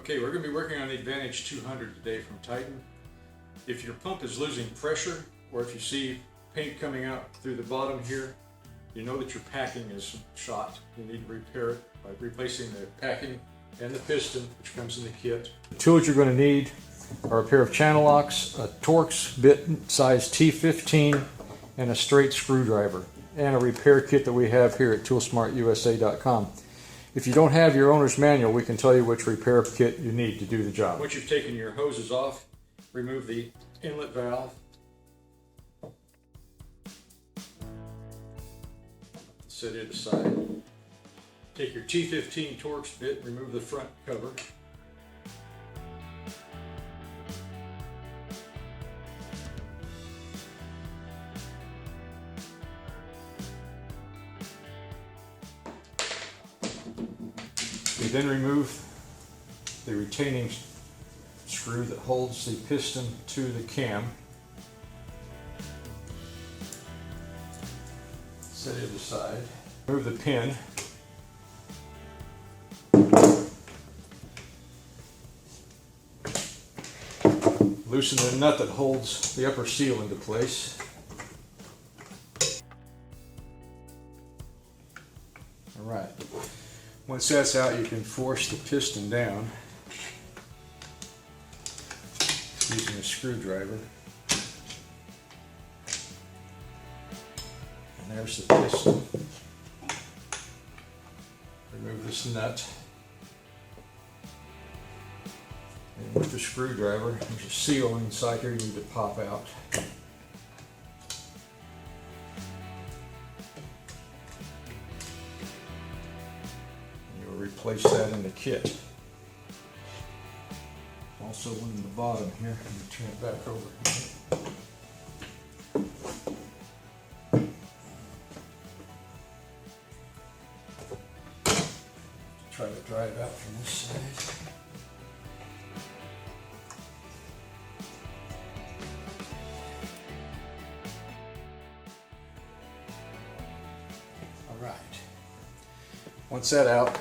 Okay, we're going to be working on the Advantage 200 today from Titan. If your pump is losing pressure, or if you see paint coming out through the bottom here, you know that your packing is shot. You need to repair it by replacing the packing and the piston, which comes in the kit. The tools you're going to need are a pair of channel locks, a Torx bit size T15, and a straight screwdriver, and a repair kit that we have here at toolsmartusa.com. If you don't have your owner's manual, we can tell you which repair kit you need to do the job. Once you've taken your hoses off, remove the inlet valve. Set it aside. Take your T15 Torx bit, remove the front cover. We then remove the retaining screw that holds the piston to the cam. Set it aside. Remove the pin. Loosen the nut that holds the upper seal into place. All right. Once that's out, you can force the piston down using a screwdriver. And there's the piston. Remove this nut. And with the screwdriver, there's a seal inside here you need to pop out. Replace that in the kit. Also one in the bottom here. Let me turn it back over. Try to dry it out from this side. All right. Once that's out,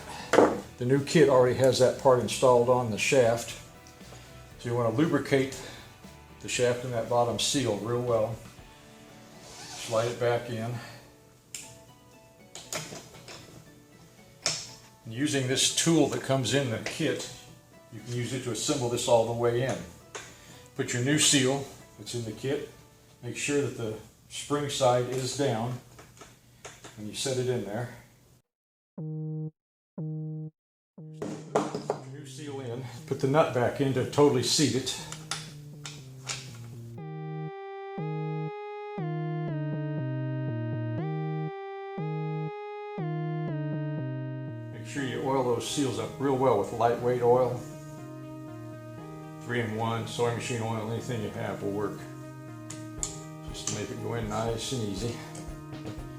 the new kit already has that part installed on the shaft. So you want to lubricate the shaft and that bottom seal real well. Slide it back in. And using this tool that comes in the kit, you can use it to assemble this all the way in. Put your new seal that's in the kit. Make sure that the spring side is down and you set it in there. New seal in. Put the nut back in to totally seat it. Make sure you oil those seals up real well with lightweight oil. 3-in-1, sewing machine oil, anything you have will work. Just to make it go in nice and easy.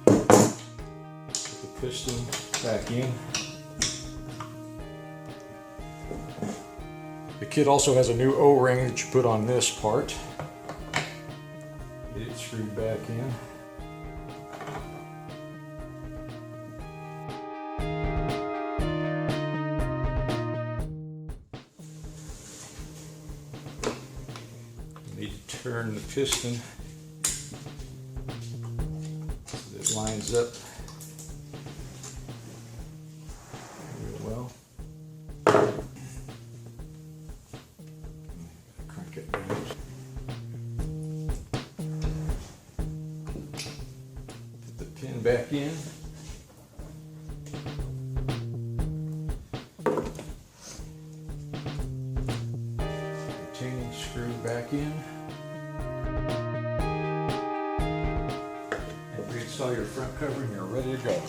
Put the piston back in. The kit also has a new O-ring that you put on this part. Get it screwed back in. You need to turn the piston so that it lines up real well. Get down. Put the pin back in. Retaining screw back in. And reinstall your front cover and you're ready to go.